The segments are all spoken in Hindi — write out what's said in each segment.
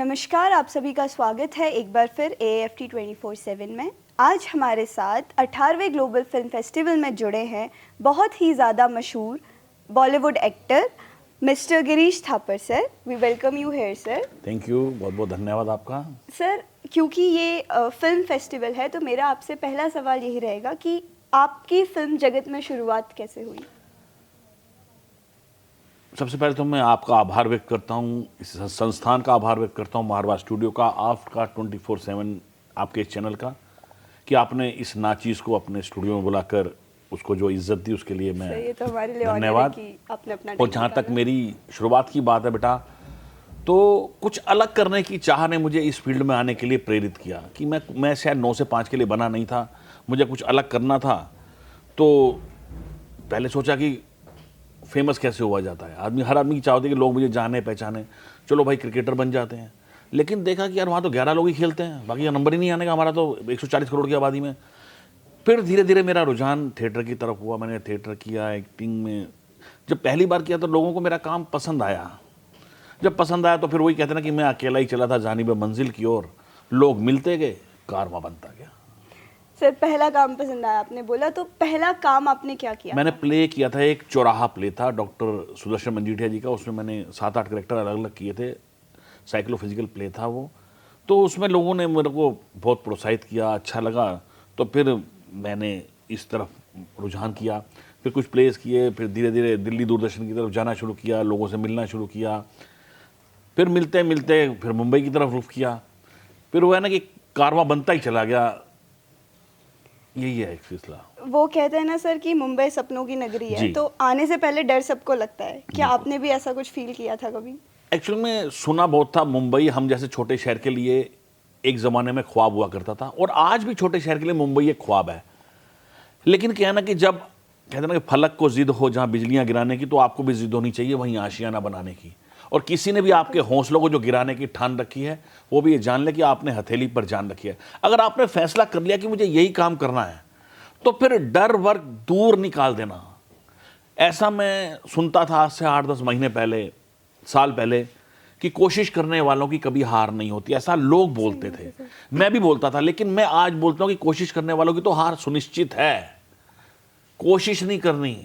नमस्कार, आप सभी का स्वागत है एक बार फिर AFT 24/7 में। आज हमारे साथ 18वें ग्लोबल फिल्म फेस्टिवल में जुड़े हैं बहुत ही ज़्यादा मशहूर Bollywood actor mister Girish Thapar sir. We welcome you here sir. Thank you, बहुत बहुत धन्यवाद आपका। सर, क्योंकि ये फिल्म फेस्टिवल है तो मेरा आपसे पहला सवाल यही रहेगा कि आपकी फिल्म जगत में शुरुआत कैसे हुई? सबसे पहले तो मैं आपका आभार व्यक्त करता हूँ, इस संस्थान का आभार व्यक्त करता हूँ, मारवा स्टूडियो का, आपका 24/7 आपके चैनल का, कि आपने इस नाचीज़ को अपने स्टूडियो में बुलाकर उसको जो इज्जत दी उसके लिए मैं ये तो हमारे लिए धन्यवाद। कि आपने अपना और जहाँ तक मेरी शुरुआत की बात है बेटा, तो कुछ अलग करने की चाह ने मुझे इस फील्ड में आने के लिए प्रेरित किया कि मैं शायद 9 से 5 के लिए बना नहीं था, मुझे कुछ अलग करना था। तो पहले सोचा कि फेमस कैसे हुआ जाता है, हर आदमी की चाह होती है कि लोग मुझे जाने पहचाने, चलो भाई क्रिकेटर बन जाते हैं। लेकिन देखा कि यार वहाँ तो 11 लोग ही खेलते हैं, बाकी का नंबर ही नहीं आने का, हमारा तो 140 करोड़ की आबादी में। फिर धीरे धीरे मेरा रुझान थिएटर की तरफ हुआ, मैंने थिएटर किया, एक्टिंग में जब पहली बार किया तो लोगों को मेरा काम पसंद आया। जब पसंद आया तो फिर वही कहते ना कि मैं अकेला ही चला था जानिब मंजिल की ओर, लोग मिलते गए, कारवां बनता गया। सर, पहला काम पसंद आया आपने बोला, तो पहला काम आपने क्या किया? मैंने प्ले किया था, एक चौराहा प्ले था डॉक्टर सुदर्शन मंजीठिया जी का, उसमें मैंने 7-8 कैरेक्टर अलग अलग किए थे, साइक्लोफिजिकल प्ले था वो। तो उसमें लोगों ने मेरे को बहुत प्रोत्साहित किया, अच्छा लगा, तो फिर मैंने इस तरफ रुझान किया। फिर कुछ प्लेस किए, फिर धीरे धीरे दिल्ली दूरदर्शन की तरफ जाना शुरू किया, लोगों से मिलना शुरू किया, फिर मिलते मिलते फिर मुंबई की तरफ रुख किया। फिर वो है ना कि कारवां बनता ही चला गया, यही है एक सिलसिला। वो कहते हैं ना सर कि मुंबई सपनों की नगरी है, तो आने से पहले डर सबको लगता है। क्या आपने भी ऐसा कुछ फील किया था कभी? एक्चुअली में सुना बहुत था, मुंबई हम जैसे छोटे शहर के लिए एक ज़माने में ख्वाब हुआ करता था, और आज भी छोटे शहर के लिए मुंबई एक ख्वाब है। लेकिन क्या है ना कि जब कहते हैं ना कि फलक को जिद हो जहाँ बिजलियाँ गिराने की, तो आपको भी जिद होनी चाहिए वहीं आशियाना बनाने की। और किसी ने भी आपके हौसलों को जो गिराने की ठान रखी है, वो भी ये जान ले कि आपने हथेली पर जान रखी है। अगर आपने फैसला कर लिया कि मुझे यही काम करना है, तो फिर डर वर्ग दूर निकाल देना। ऐसा मैं सुनता था आज से 8-10 महीने पहले, साल पहले, कि कोशिश करने वालों की कभी हार नहीं होती, ऐसा लोग बोलते थे, मैं भी बोलता था। लेकिन मैं आज बोलता हूं कि कोशिश करने वालों की तो हार सुनिश्चित है। कोशिश नहीं करनी,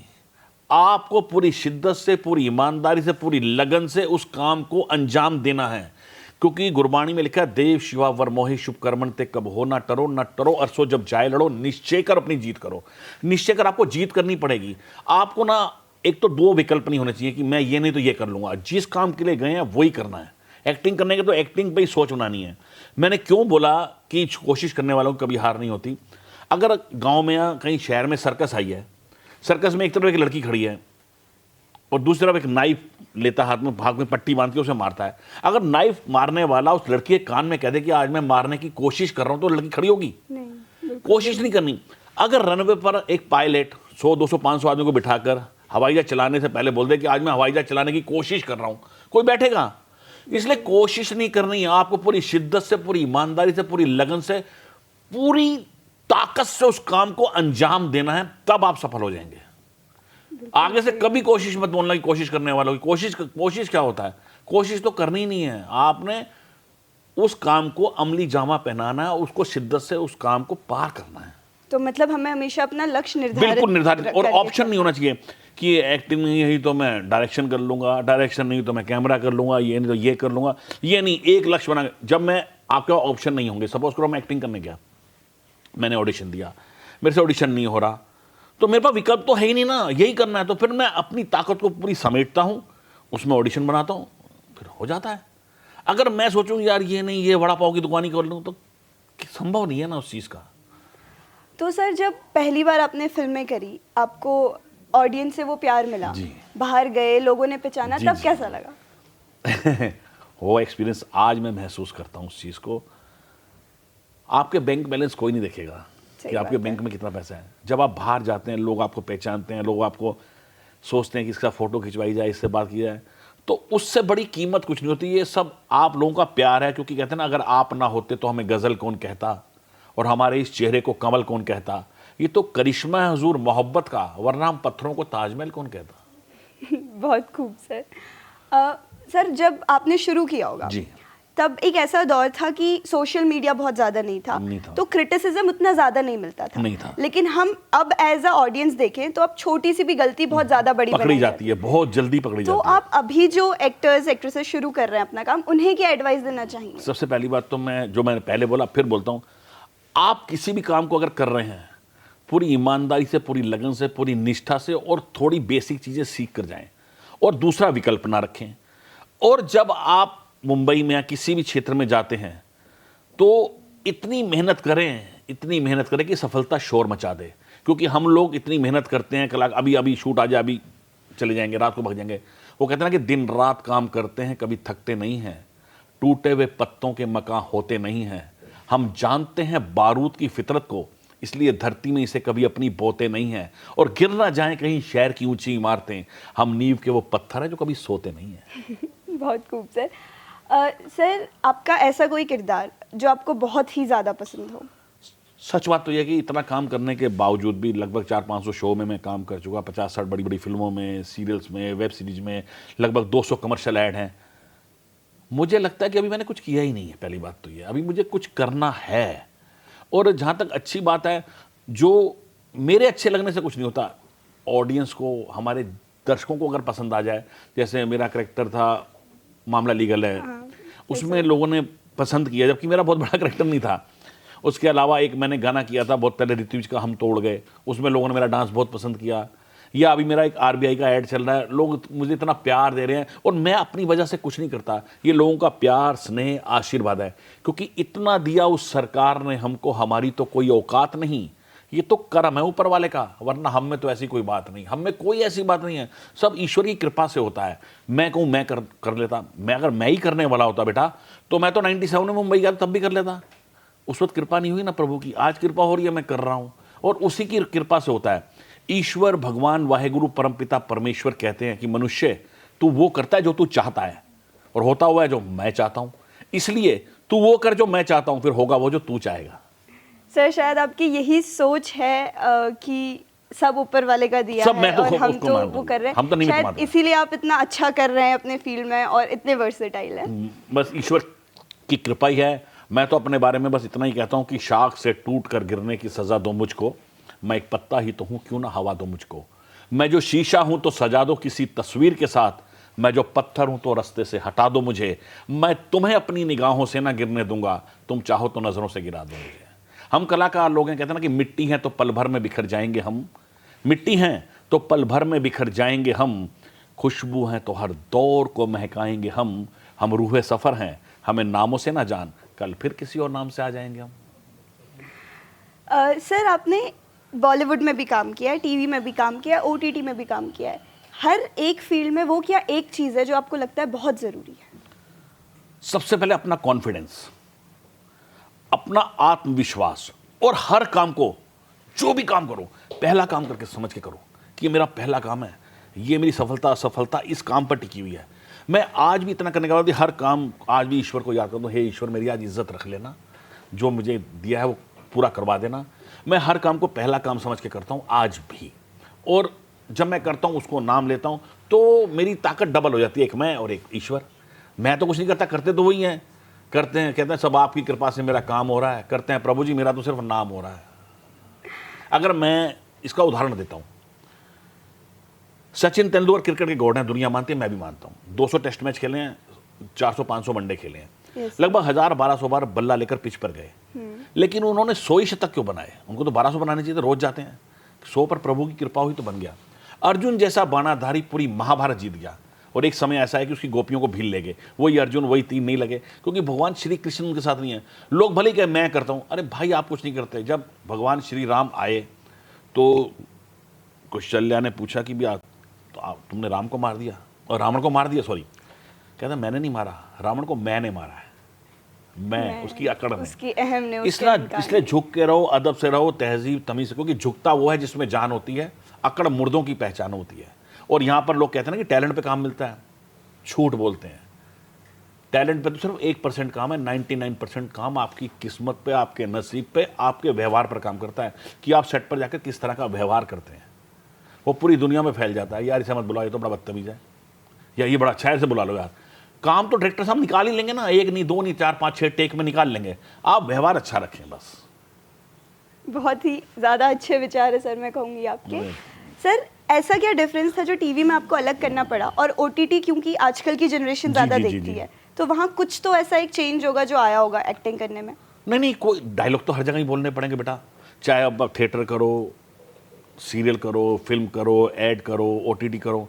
आपको पूरी शिद्दत से, पूरी ईमानदारी से, पूरी लगन से उस काम को अंजाम देना है। क्योंकि गुरबाणी में लिखा है, देव शिवा वर मोहि शुभ कर्मण ते कब हो ना टरो न टरो अरसो जब जाए लड़ो, निश्चय कर अपनी जीत करो। निश्चय कर, आपको जीत करनी पड़ेगी। आपको ना एक तो दो विकल्प नहीं होने चाहिए कि मैं ये नहीं तो ये कर लूंगा। जिस काम के लिए गए हैं वही करना है। एक्टिंग करने के तो एक्टिंग पे ही सोच बनानी है। मैंने क्यों बोला कि कोशिश करने वालों की कभी हार नहीं होती? अगर गाँव में या कहीं शहर में सर्कस आई है, सर्कस में एक तरफ एक लड़की खड़ी है और दूसरी तरफ एक नाइफ लेता हाथ में, भाग में पट्टी बांध के उसे मारता है। अगर नाइफ मारने वाला उस लड़की के कान में कह दे कि आज मैं मारने की कोशिश कर रहा हूं, तो लड़की खड़ी होगी? नहीं, कोशिश नहीं करनी। अगर रनवे पर एक पायलट 100, 200, 500 आदमी को बिठाकर हवाई जहाज चलाने से पहले बोल दे कि आज मैं हवाई जहाज चलाने की कोशिश कर रहा हूं, कोई बैठेगा? इसलिए कोशिश नहीं करनी है, आपको पूरी शिद्दत से, पूरी ईमानदारी से, पूरी लगन से, पूरी ताकत से उस काम को अंजाम देना है, तब आप सफल हो जाएंगे। आगे से कभी कोशिश मत बोलना कि कोशिश करने वालों की कोशिश क्या होता है? कोशिश तो करनी ही नहीं है, आपने उस काम को अमली जामा पहनाना है, उसको शिद्दत से उस काम को पार करना है। तो मतलब हमें हमेशा अपना लक्ष्य बिल्कुल निर्धारित, और ऑप्शन नहीं होना चाहिए कि एक्टिंग नहीं है तो मैं डायरेक्शन कर लूंगा, डायरेक्शन नहीं तो मैं कैमरा कर लूंगा, ये नहीं तो ये कर लूंगा। ये नहीं, एक लक्ष्य बना। जब मैं आपके ऑप्शन नहीं होंगे, सपोज करो मैं एक्टिंग करने गया, मैंने ऑडिशन दिया, मेरे से ऑडिशन नहीं हो रहा, तो मेरे पास विकल्प तो है ही नहीं ना, यही करना है। तो फिर मैं अपनी ताकत को पूरी समेटता हूं, उसमें ऑडिशन बनाता हूं, फिर हो जाता है। अगर मैं सोचूं यार ये नहीं, ये वड़ा पाव की दुकान ही कर लूं, तो संभव नहीं है ना उस चीज़ का। तो सर, जब पहली बार आपने फिल्में करी, आपको ऑडियंस से वो प्यार मिला, बाहर गए, लोगों ने पहचाना, तब कैसा लगा? वो एक्सपीरियंस आज मैं महसूस करता हूँ उस चीज़ को। आपके बैंक बैलेंस कोई नहीं देखेगा कि आपके बैंक में कितना पैसा है। जब आप बाहर जाते हैं, लोग आपको पहचानते हैं, लोग आपको सोचते हैं कि इसका फ़ोटो खिंचवाई जाए, इससे बात की जाए, तो उससे बड़ी कीमत कुछ नहीं होती। ये सब आप लोगों का प्यार है। क्योंकि कहते हैं ना, अगर आप ना होते तो हमें गज़ल कौन कहता, और हमारे इस चेहरे को कमल कौन कहता। ये तो करिश्मा है हुजूर मोहब्बत का, वरना हम पत्थरों को ताजमहल कौन कहता। बहुत खूब सर। सर, जब आपने शुरू किया होगा, जी, तब एक ऐसा दौर था कि सोशल मीडिया बहुत ज़्यादा नहीं था, तो क्रिटिसिज्म उतना ज़्यादा नहीं मिलता था। लेकिन हम अब एज अ ऑडियंस देखें तो अब छोटी सी भी गलती बहुत ज़्यादा बड़ी पकड़ी जाती है, बहुत जल्दी पकड़ी जाती है। तो आप अभी जो एक्टर्स एक्ट्रेसेस शुरू कर रहे हैं अपना काम, उन्हें क्या एडवाइस देना चाहिए? सबसे पहली बात तो मैंने पहले बोला फिर बोलता हूँ, आप किसी भी काम को अगर कर रहे हैं पूरी ईमानदारी से, पूरी लगन से, पूरी निष्ठा से और थोड़ी बेसिक चीज़ें सीख कर जाएं और दूसरा विकल्प ना रखें। और जब आप मुंबई में या किसी भी क्षेत्र में जाते हैं तो इतनी मेहनत करें कि सफलता शोर मचा दे। क्योंकि हम लोग इतनी मेहनत करते हैं, कल अभी शूट आ जाए, अभी चले जाएंगे, रात को भाग जाएंगे। वो कहते हैं ना कि दिन रात काम करते हैं, कभी थकते नहीं हैं, टूटे हुए पत्तों के मकान होते नहीं हैं। हम जानते हैं बारूद की फितरत को, इसलिए धरती में इसे कभी अपनी बोते नहीं हैं। और गिर ना जाएं कहीं शहर की ऊंची इमारतें, हम नींव के वो पत्थर हैं जो कभी सोते नहीं हैं। बहुत खूब सर। सर, आपका ऐसा कोई किरदार जो आपको बहुत ही ज़्यादा पसंद हो? सच बात तो यह है कि इतना काम करने के बावजूद भी लगभग 400-500 शो में मैं काम कर चुका, 50-60 बड़ी बड़ी फिल्मों में, सीरियल्स में, वेब सीरीज में, लगभग 200 कमर्शियल ऐड हैं। मुझे लगता है कि अभी मैंने कुछ किया ही नहीं है। पहली बात तो ये, अभी मुझे कुछ करना है। और जहाँ तक अच्छी बात है, जो मेरे अच्छे लगने से कुछ नहीं होता, ऑडियंस को, हमारे दर्शकों को अगर पसंद आ जाए, जैसे मेरा करैक्टर था मामला लीगल है, उसमें लोगों ने पसंद किया, जबकि मेरा बहुत बड़ा करैक्टर नहीं था। उसके अलावा एक मैंने गाना किया था बहुत पहले, ऋत्विज का हम तोड़ गए, उसमें लोगों ने मेरा डांस बहुत पसंद किया। या अभी मेरा एक आरबीआई का ऐड चल रहा है, लोग मुझे इतना प्यार दे रहे हैं और मैं अपनी वजह से कुछ नहीं करता, ये लोगों का प्यार, स्नेह, आशीर्वाद है। क्योंकि इतना दिया उस सरकार ने हमको, हमारी तो कोई औकात नहीं, ये तो कर्म है ऊपर वाले का, वरना हम में तो ऐसी कोई बात नहीं, हम में कोई ऐसी बात नहीं है, सब ईश्वर की कृपा से होता है। मैं कहूँ मैं कर लेता, अगर मैं ही करने वाला होता बेटा तो मैं तो 97 में मुंबई गया तब भी कर लेता। उस वक्त कृपा नहीं हुई ना प्रभु की, आज कृपा हो रही है, मैं कर रहा हूँ, और उसी की कृपा से होता है। ईश्वर, भगवान, वाहेगुरु, परमपिता परमेश्वर कहते हैं कि मनुष्य तू वो करता है जो तू चाहता है, और होता हुआ है जो मैं चाहता हूँ, इसलिए तू वो कर जो मैं चाहता हूँ, फिर होगा वो जो तू चाहेगा। सर, शायद आपकी यही सोच है कि सब ऊपर वाले का दिया सब है, मैं तो और हम तो वो कर रहे हैं, हम तो नहीं शायद इसीलिए आप इतना अच्छा कर रहे हैं अपने फील्ड में और इतने वर्सेटाइल हैं। बस ईश्वर की कृपा ही है। मैं तो अपने बारे में बस इतना ही कहता हूँ कि शाख से टूट कर गिरने की सजा दो मुझको, मैं एक पत्ता ही तो हूँ, क्यों ना हवा दो मुझको। मैं जो शीशा हूँ तो सजा दो किसी तस्वीर के साथ, मैं जो पत्थर हूँ तो रास्ते से हटा दो मुझे। मैं तुम्हें अपनी निगाहों से ना गिरने दूंगा, तुम चाहो तो नजरों से गिरा दो मुझे। हम कलाकार लोग हैं, कहते हैं ना कि मिट्टी हैं तो पल भर में बिखर जाएंगे हम, मिट्टी हैं तो पल भर में बिखर जाएंगे हम, खुशबू हैं तो हर दौर को महकाएंगे हम रूहे सफ़र हैं, हमें नामों से ना जान, कल फिर किसी और नाम से आ जाएंगे हम। सर, आपने बॉलीवुड में भी काम किया है, टीवी में भी काम किया है, ओटीटी में भी काम किया है, हर एक फील्ड में वो क्या एक चीज़ है जो आपको लगता है बहुत ज़रूरी है? सबसे पहले अपना कॉन्फिडेंस, अपना आत्मविश्वास, और हर काम को, जो भी काम करो, पहला काम करके समझ के करो कि ये मेरा पहला काम है, ये मेरी सफलता असफलता इस काम पर टिकी हुई है। मैं आज भी इतना करने के बाद हर काम, आज भी ईश्वर को याद करता हूँ, हे ईश्वर मेरी आज इज्जत रख लेना, जो मुझे दिया है वो पूरा करवा देना। मैं हर काम को पहला काम समझ के करता हूँ आज भी, और जब मैं करता हूँ उसको नाम लेता हूँ तो मेरी ताकत डबल हो जाती है, एक मैं और एक ईश्वर। मैं तो कुछ नहीं करता, करते तो वही हैं, करते हैं, कहते हैं सब आपकी कृपा से मेरा काम हो रहा है, करते हैं प्रभु जी मेरा तो सिर्फ नाम हो रहा है। अगर मैं इसका उदाहरण देता हूँ, सचिन तेंदुलकर क्रिकेट के गॉड हैं, दुनिया मानती है, मैं भी मानता हूँ। 200 टेस्ट मैच खेले हैं, 400-500 वनडे खेले हैं, लगभग 1000-1200 बार बल्ला लेकर पिच पर गए, लेकिन उन्होंने 100 ही शतक क्यों बनाए? उनको तो 1200 बनाने चाहिए थे, रोज जाते हैं। 100 पर प्रभु की कृपा हुई तो बन गया। अर्जुन जैसा बाणाधारी पूरी महाभारत जीत गया, और एक समय ऐसा है कि उसकी गोपियों को भील ले गए, वही अर्जुन वही 3 नहीं लगे, क्योंकि भगवान श्री कृष्ण उनके साथ नहीं है। लोग भले कहे मैं करता हूँ, अरे भाई आप कुछ नहीं करते। जब भगवान श्री राम आए तो कौशल्या ने पूछा कि भी तुमने राम को मार दिया, और रावण को मार दिया, सॉरी, कहता मैंने नहीं मारा, रावण को मैंने मारा है, मैं उसकी अकड़ में, उसकी अहम ने इसलिए झुक के रहो, अदब से रहो, तहजीब तमीज से, क्योंकि झुकता वो है जिसमें जान होती है, अकड़ मुर्दों की पहचान होती है। और यहाँ पर लोग कहते हैं ना कि टैलेंट पे काम मिलता है, झूठ बोलते हैं। टैलेंट पे तो सिर्फ 1% काम है, 99% काम आपकी किस्मत पे, आपके नसीब पे, आपके व्यवहार पर काम करता है कि आप सेट पर जाकर किस तरह का व्यवहार करते हैं। वो पूरी दुनिया में फैल जाता है, यार इसे मत बुलाओ, ये तो बड़ा बदतमीज है, या ये बड़ा अच्छा है, इसे बुला लो यार। काम तो डायरेक्टर साहब निकाल ही लेंगे ना, एक नहीं, दो नहीं, 4 5 6 टेक में निकाल लेंगे। आप व्यवहार अच्छा रखें बस। बहुत ही ज़्यादा अच्छे विचार है सर, मैं कहूँगी आपके। सर ऐसा क्या डिफरेंस था जो टीवी में आपको अलग करना पड़ा, और ओटीटी क्योंकि आजकल की जनरेशन ज़्यादा देखती है, तो वहाँ कुछ तो ऐसा एक चेंज होगा जो आया होगा एक्टिंग करने में? नहीं, कोई डायलॉग तो हर जगह ही बोलने पड़ेंगे बेटा, चाहे अब थिएटर करो, सीरियल करो, फिल्म करो, ऐड करो, ओटीटी करो।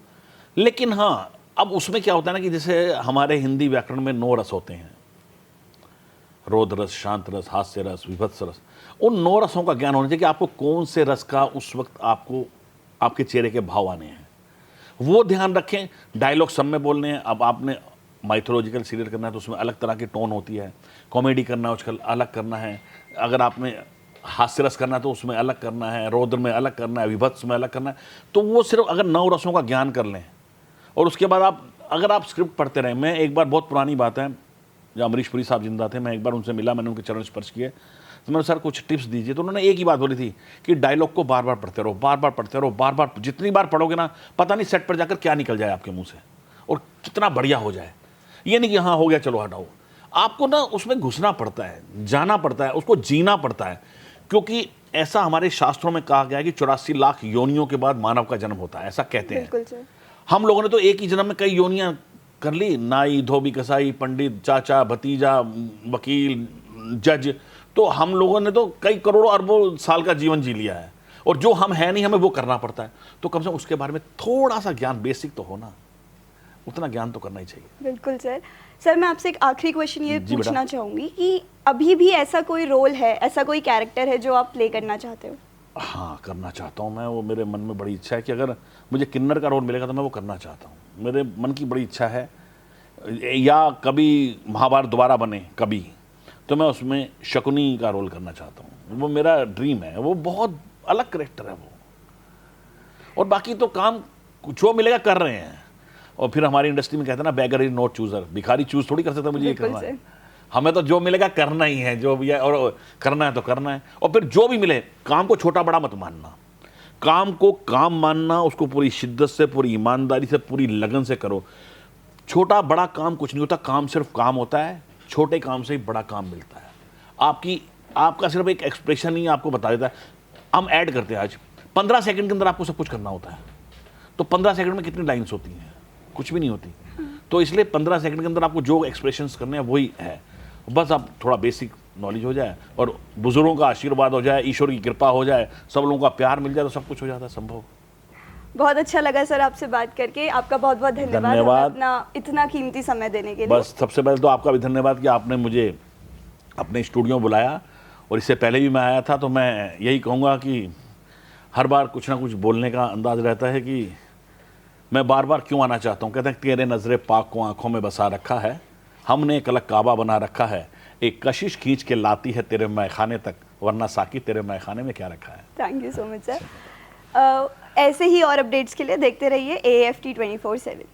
लेकिन हाँ, अब उसमें क्या होता है ना कि जैसे हमारे हिंदी व्याकरण में 9 रस होते हैं, रोद रस, शांत रस, हास्य रस, विभत्स रस। उन 9 रसों का ज्ञान होना चाहिए कि आपको कौन से रस का उस वक्त आपको आपके चेहरे के भाव आने हैं, वो ध्यान रखें। डायलॉग सब में बोलने हैं। अब आपने माइथोलॉजिकल सीरियल करना है तो उसमें अलग तरह की टोन होती है, कॉमेडी करना है उसका अलग करना है, अगर आपने हास्य रस करना है तो उसमें अलग करना है, रौद्र में अलग करना है, विभत्स में अलग करना है। तो वो सिर्फ अगर 9 रसों का ज्ञान कर लें और उसके बाद अगर आप स्क्रिप्ट पढ़ते रहें। मैं एक बार, बहुत पुरानी बात है, जब अमरीश पुरी साहब जिंदा थे, मैं एक बार उनसे मिला, मैंने उनके चरण स्पर्श किए, तो मैंने सर कुछ टिप्स दीजिए। तो उन्होंने एक ही बात बोली थी कि डायलॉग को बार बार पढ़ते रहो, बार बार पढ़ते रहो, बार बार। जितनी बार पढ़ोगे ना, पता नहीं सेट पर जाकर क्या निकल जाए आपके मुंह से और कितना बढ़िया हो जाए। ये नहीं कि हाँ हो गया चलो हटाओ, आपको ना उसमें घुसना पड़ता है, जाना पड़ता है, उसको जीना पड़ता है। क्योंकि ऐसा हमारे शास्त्रों में कहा गया है कि 84 लाख योनियों के बाद मानव का जन्म होता है, ऐसा कहते हैं। बिल्कुल सर। हम लोगों ने तो एक ही जन्म में कई योनियां कर ली, नाई, धोबी, कसाई, पंडित, चाचा, भतीजा, वकील, जज। तो हम लोगों ने तो कई करोड़ों अरबों साल का जीवन जी लिया है, और जो हम है नहीं, हमें वो करना पड़ता है। तो कम से कम उसके बारे में थोड़ा सा ज्ञान, बेसिक तो होना, उतना ज्ञान तो करना ही चाहिए। बिल्कुल सर। सर मैं आपसे एक आखिरी क्वेश्चन ये जी पूछना चाहूँगी कि अभी भी ऐसा कोई रोल है, ऐसा कोई कैरेक्टर है जो आप प्ले करना चाहते हो? हाँ, करना चाहता हूँ मैं। वो मेरे मन में बड़ी इच्छा है कि अगर मुझे किन्नर का रोल मिलेगा तो मैं वो करना चाहता हूँ। मेरे मन की बड़ी इच्छा है, या कभी महाभारत दोबारा बने कभी, तो मैं उसमें शकुनी का रोल करना चाहता हूँ। वो मेरा ड्रीम है, वो बहुत अलग करेक्टर है वो। और बाकी तो काम जो मिलेगा कर रहे हैं। और फिर हमारी इंडस्ट्री में कहते हैं ना, बेगर इज नॉट चूजर, भिखारी चूज थोड़ी कर सकता मुझे ये करना है। हमें तो जो मिलेगा करना ही है, जो भी है, और करना है तो करना है। और फिर जो भी मिले, काम को छोटा बड़ा मत मानना, काम को काम मानना, उसको पूरी शिद्दत से, पूरी ईमानदारी से, पूरी लगन से करो। छोटा बड़ा काम कुछ नहीं होता, काम सिर्फ काम होता है। छोटे काम से ही बड़ा काम मिलता है। आपका सिर्फ एक एक्सप्रेशन ही आपको बता देता है। हम ऐड करते हैं आज 15 सेकंड के अंदर आपको सब कुछ करना होता है, तो 15 सेकंड में कितनी लाइन्स होती हैं? कुछ भी नहीं होती। तो इसलिए 15 सेकंड के अंदर आपको जो एक्सप्रेशंस करने हैं वही है। बस आप थोड़ा बेसिक नॉलेज हो जाए और बुजुर्गों का आशीर्वाद हो जाए, ईश्वर की कृपा हो जाए, सब लोगों का प्यार मिल जाए, तो सब कुछ हो जाता है संभव। बहुत अच्छा लगा सर आपसे बात करके। आपका बहुत बहुत धन्यवाद अपना इतना कीमती समय देने के लिए। बस सबसे पहले तो आपका भी धन्यवाद कि आपने मुझे अपने स्टूडियो बुलाया, और इससे पहले भी मैं आया था। तो मैं यही कहूँगा कि हर बार कुछ ना कुछ बोलने का अंदाज रहता है कि मैं बार बार क्यों आना चाहता हूँ। कहते हैं तेरे नज़रे पाक को आंखों में बसा रखा है, हमने एक अलग काबा बना रखा है, एक कशिश खींच के लाती है तेरे मैखाने तक, वरना साकी तेरे मैखाने में क्या रखा है। Thank you so much sir. ऐसे ही और अपडेट्स के लिए देखते रहिए AFT 24/7।